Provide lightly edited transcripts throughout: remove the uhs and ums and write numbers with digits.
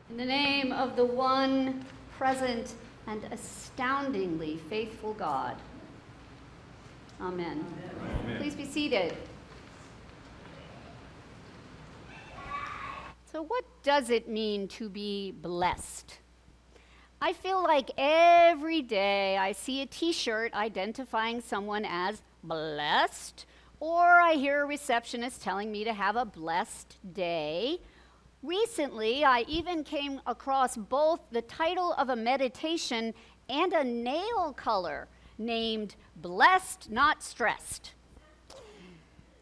In the name of the one present and astoundingly faithful God. Amen. Amen. Please be seated. So what does it mean to be blessed? I feel like every day I see a t-shirt identifying someone as blessed, or I hear a receptionist telling me to have a blessed day. Recently, I even came across both the title of a meditation and a nail color named Blessed Not Stressed.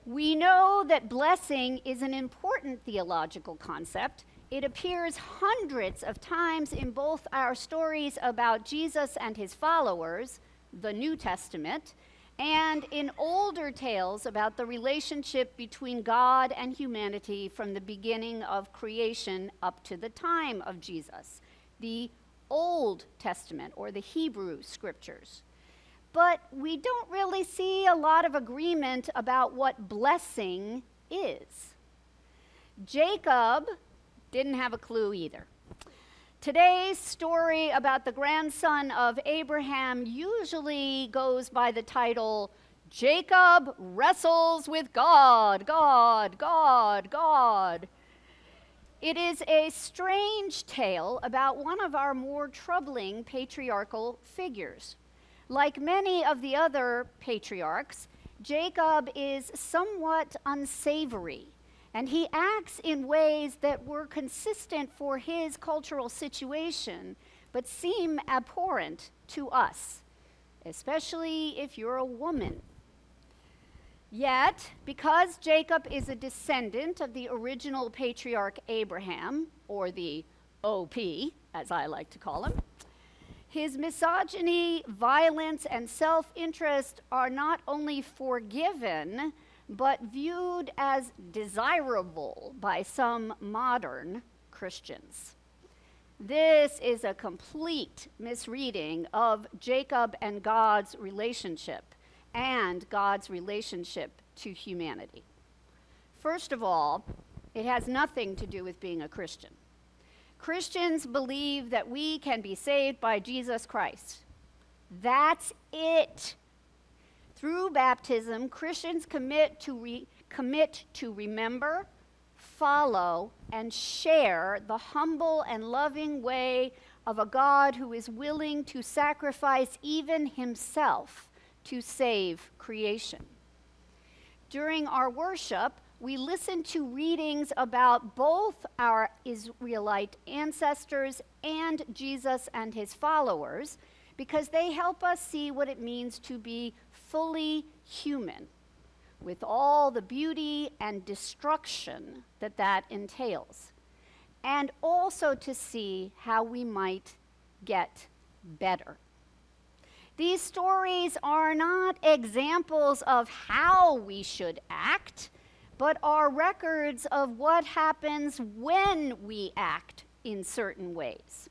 We know that blessing is an important theological concept. It appears hundreds of times in both our stories about Jesus and his followers, the New Testament, and in older tales about the relationship between God and humanity from the beginning of creation up to the time of Jesus, the Old Testament or the Hebrew Scriptures. But we don't really see a lot of agreement about what blessing is. Jacob didn't have a clue either. Today's story about the grandson of Abraham usually goes by the title, Jacob Wrestles with God, God, God, God. It is a strange tale about one of our more troubling patriarchal figures. Like many of the other patriarchs, Jacob is somewhat unsavory, and he acts in ways that were consistent for his cultural situation, but seem abhorrent to us, especially if you're a woman. Yet, because Jacob is a descendant of the original patriarch Abraham, or the OP, as I like to call him, his misogyny, violence, and self-interest are not only forgiven, but viewed as desirable by some modern Christians. This is a complete misreading of Jacob and God's relationship and God's relationship to humanity. First of all, it has nothing to do with being a Christian. Christians believe that we can be saved by Jesus Christ. That's it. Through baptism, Christians commit to remember, follow, and share the humble and loving way of a God who is willing to sacrifice even himself to save creation. During our worship, we listen to readings about both our Israelite ancestors and Jesus and his followers because they help us see what it means to be fully human, with all the beauty and destruction that that entails, and also to see how we might get better. These stories are not examples of how we should act, but are records of what happens when we act in certain ways.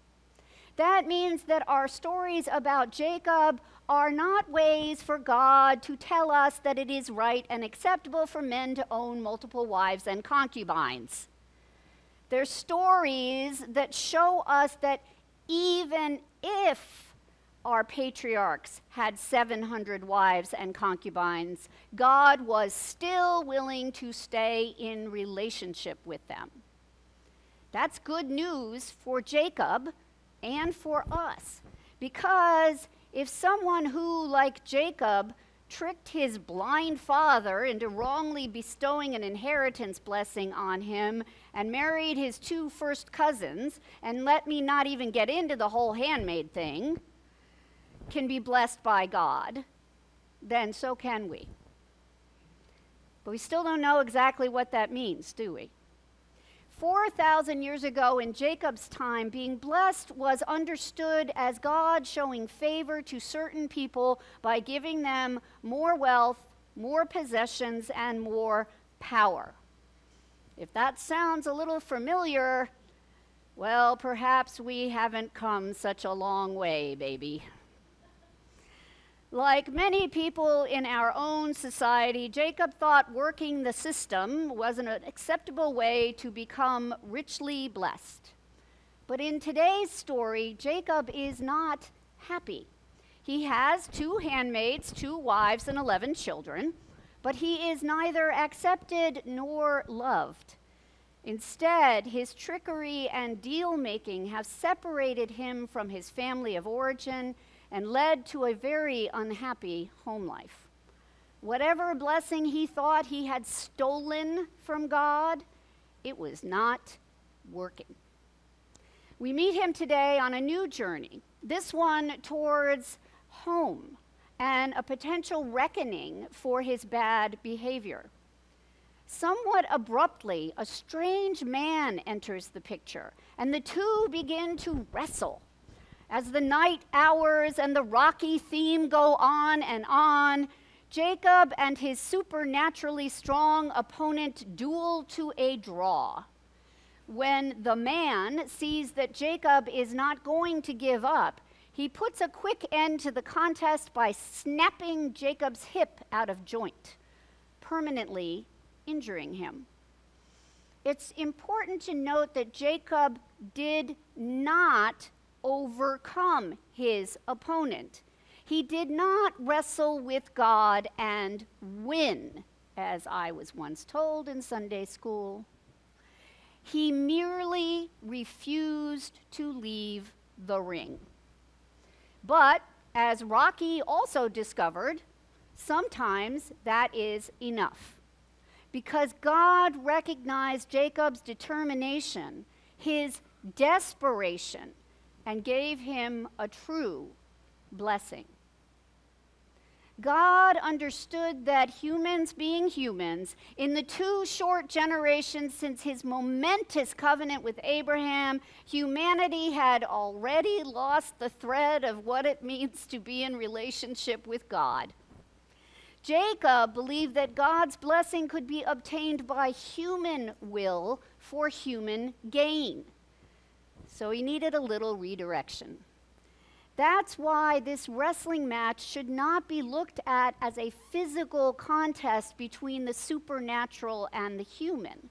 That means that our stories about Jacob are not ways for God to tell us that it is right and acceptable for men to own multiple wives and concubines. They're stories that show us that even if our patriarchs had 700 wives and concubines, God was still willing to stay in relationship with them. That's good news for Jacob and for us, because if someone who, like Jacob, tricked his blind father into wrongly bestowing an inheritance blessing on him and married his two first cousins, and let me not even get into the whole handmaid thing, can be blessed by God, then so can we. But we still don't know exactly what that means, do we? 4,000 years ago in Jacob's time, being blessed was understood as God showing favor to certain people by giving them more wealth, more possessions, and more power. If that sounds a little familiar, well, perhaps we haven't come such a long way, baby. Like many people in our own society, Jacob thought working the system was an acceptable way to become richly blessed. But in today's story, Jacob is not happy. He has 2 handmaids, 2 wives, and 11 children, but he is neither accepted nor loved. Instead, his trickery and deal-making have separated him from his family of origin and led to a very unhappy home life. Whatever blessing he thought he had stolen from God, it was not working. We meet him today on a new journey, this one towards home and a potential reckoning for his bad behavior. Somewhat abruptly, a strange man enters the picture, and the two begin to wrestle. As the night hours and the rocky theme go on, Jacob and his supernaturally strong opponent duel to a draw. When the man sees that Jacob is not going to give up, he puts a quick end to the contest by snapping Jacob's hip out of joint, permanently injuring him. It's important to note that Jacob did not overcome his opponent. He did not wrestle with God and win, as I was once told in Sunday school. He merely refused to leave the ring. But, as Rocky also discovered, sometimes that is enough. Because God recognized Jacob's determination, his desperation, and gave him a true blessing. God understood that humans being humans, in the 2 short generations since his momentous covenant with Abraham, humanity had already lost the thread of what it means to be in relationship with God. Jacob believed that God's blessing could be obtained by human will for human gain. So he needed a little redirection. That's why this wrestling match should not be looked at as a physical contest between the supernatural and the human.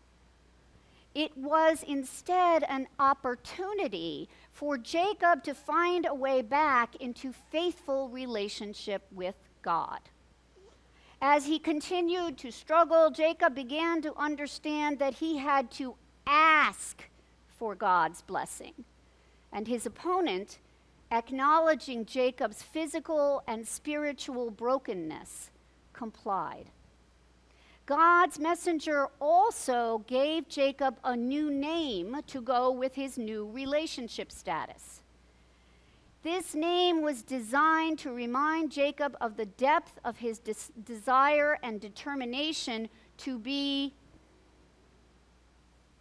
It was instead an opportunity for Jacob to find a way back into faithful relationship with God. As he continued to struggle, Jacob began to understand that he had to ask for God's blessing. And his opponent, acknowledging Jacob's physical and spiritual brokenness, complied. God's messenger also gave Jacob a new name to go with his new relationship status. This name was designed to remind Jacob of the depth of his desire and determination to be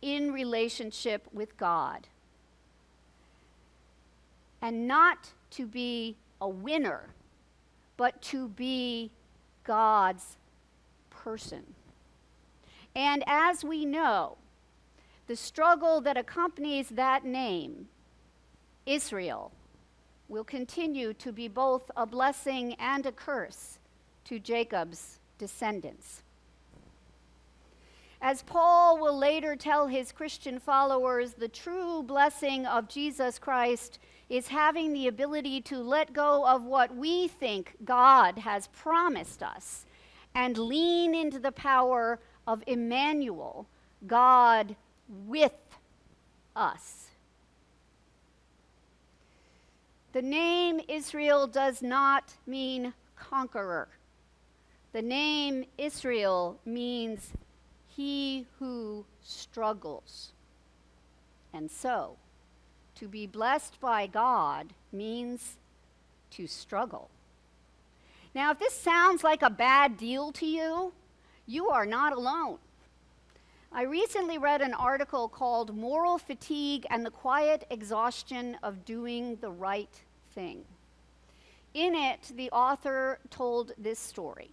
in relationship with God. And not to be a winner, but to be God's person. And as we know, the struggle that accompanies that name, Israel, will continue to be both a blessing and a curse to Jacob's descendants. As Paul will later tell his Christian followers, the true blessing of Jesus Christ is having the ability to let go of what we think God has promised us and lean into the power of Emmanuel, God with us. The name Israel does not mean conqueror. The name Israel means he who struggles. And so, to be blessed by God means to struggle. Now, if this sounds like a bad deal to you, you are not alone. I recently read an article called Moral Fatigue and the Quiet Exhaustion of Doing the Right Thing. In it, the author told this story.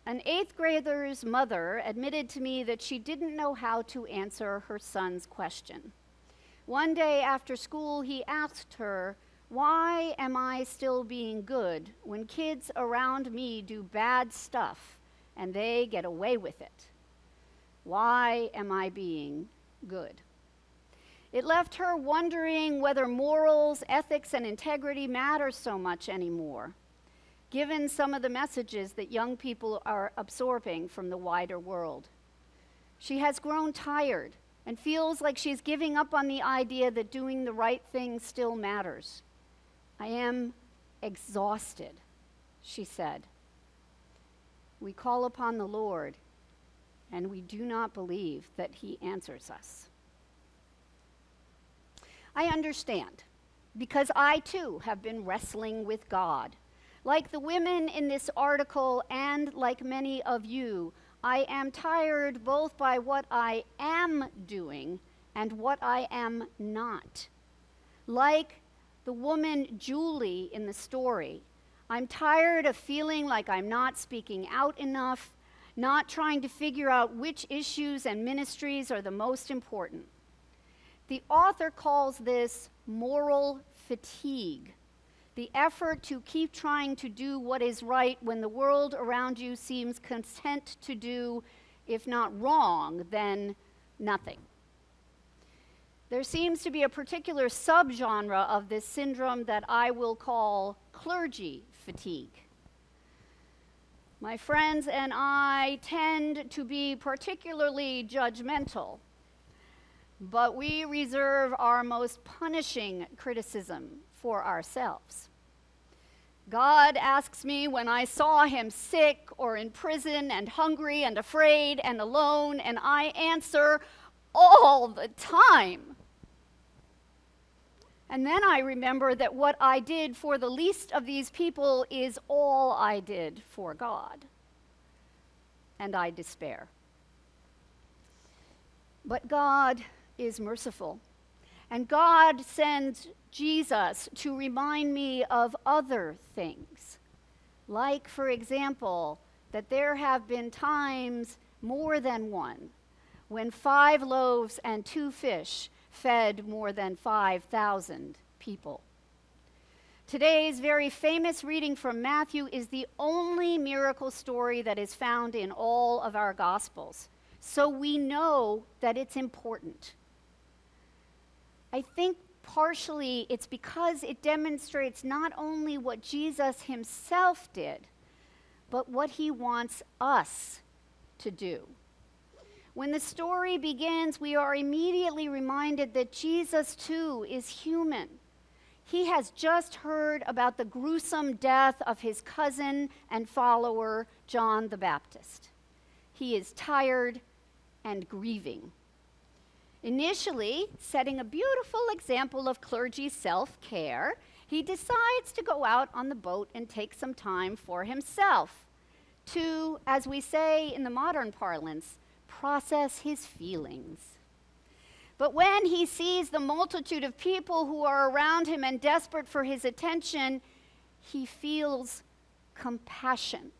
An 8th grader's mother admitted to me that she didn't know how to answer her son's question. One day after school, he asked her, "Why am I still being good when kids around me do bad stuff and they get away with it? Why am I being good?" It left her wondering whether morals, ethics, and integrity matter so much anymore, given some of the messages that young people are absorbing from the wider world. She has grown tired and feels like she's giving up on the idea that doing the right thing still matters. I am exhausted, she said. We call upon the Lord, and we do not believe that he answers us. I understand, because I too have been wrestling with God. Like the women in this article, and like many of you, I am tired both by what I am doing and what I am not. Like the woman Julie in the story, I'm tired of feeling like I'm not speaking out enough, not trying to figure out which issues and ministries are the most important. The author calls this moral fatigue, the effort to keep trying to do what is right when the world around you seems content to do, if not wrong, then nothing. There seems to be a particular subgenre of this syndrome that I will call clergy fatigue. My friends and I tend to be particularly judgmental, but we reserve our most punishing criticism for ourselves. God asks me when I saw him sick or in prison and hungry and afraid and alone, and I answer, all the time. And then I remember that what I did for the least of these people is all I did for God. And I despair. But God is merciful. And God sends Jesus to remind me of other things. Like, for example, that there have been times, more than one, when 5 loaves and 2 fish fed more than 5,000 people. Today's very famous reading from Matthew is the only miracle story that is found in all of our Gospels. So we know that it's important. I think partially it's because it demonstrates not only what Jesus himself did, but what he wants us to do. When the story begins, we are immediately reminded that Jesus too is human. He has just heard about the gruesome death of his cousin and follower, John the Baptist. He is tired and grieving. Initially, setting a beautiful example of clergy self-care, he decides to go out on the boat and take some time for himself to, as we say in the modern parlance, process his feelings. But when he sees the multitude of people who are around him and desperate for his attention, he feels compassion,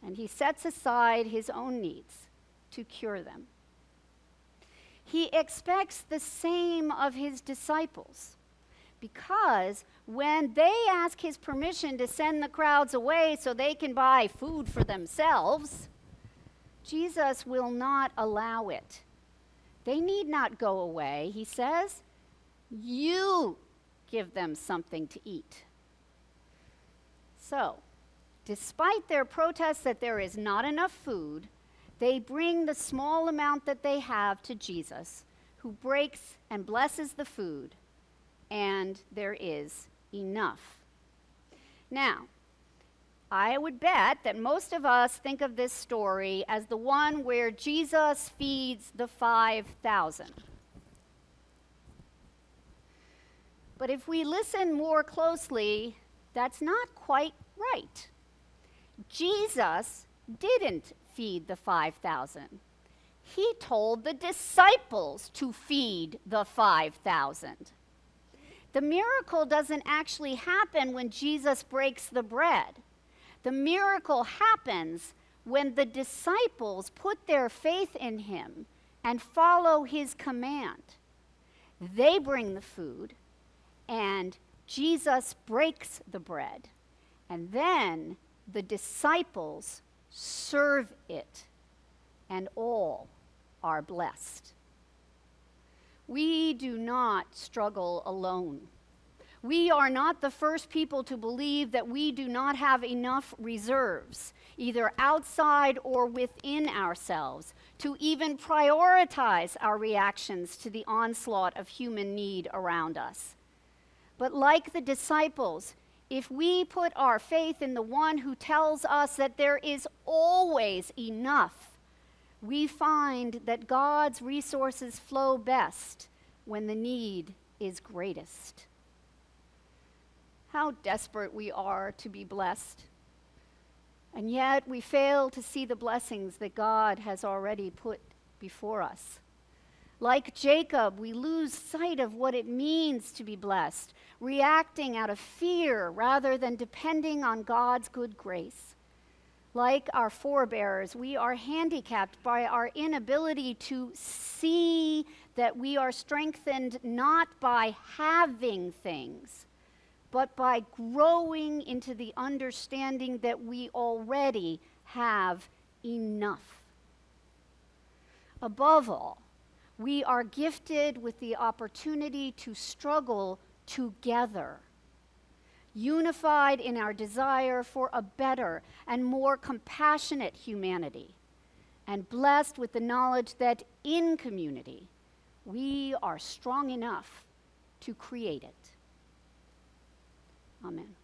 and he sets aside his own needs to cure them. He expects the same of his disciples, because when they ask his permission to send the crowds away so they can buy food for themselves, Jesus will not allow it. They need not go away, he says. You give them something to eat. So, despite their protests that there is not enough food, they bring the small amount that they have to Jesus, who breaks and blesses the food, and there is enough. Now, I would bet that most of us think of this story as the one where Jesus feeds the 5,000. But if we listen more closely, that's not quite right. Jesus didn't feed the 5,000. He told the disciples to feed the 5,000. The miracle doesn't actually happen when Jesus breaks the bread. The miracle happens when the disciples put their faith in him and follow his command. They bring the food, and Jesus breaks the bread, and then the disciples serve it, and all are blessed. We do not struggle alone. We are not the first people to believe that we do not have enough reserves, either outside or within ourselves, to even prioritize our reactions to the onslaught of human need around us. But like the disciples, if we put our faith in the one who tells us that there is always enough, we find that God's resources flow best when the need is greatest. How desperate we are to be blessed. And yet we fail to see the blessings that God has already put before us. Like Jacob, we lose sight of what it means to be blessed, reacting out of fear rather than depending on God's good grace. Like our forebears, we are handicapped by our inability to see that we are strengthened not by having things, but by growing into the understanding that we already have enough. Above all, we are gifted with the opportunity to struggle together, unified in our desire for a better and more compassionate humanity, and blessed with the knowledge that in community, we are strong enough to create it. Amen.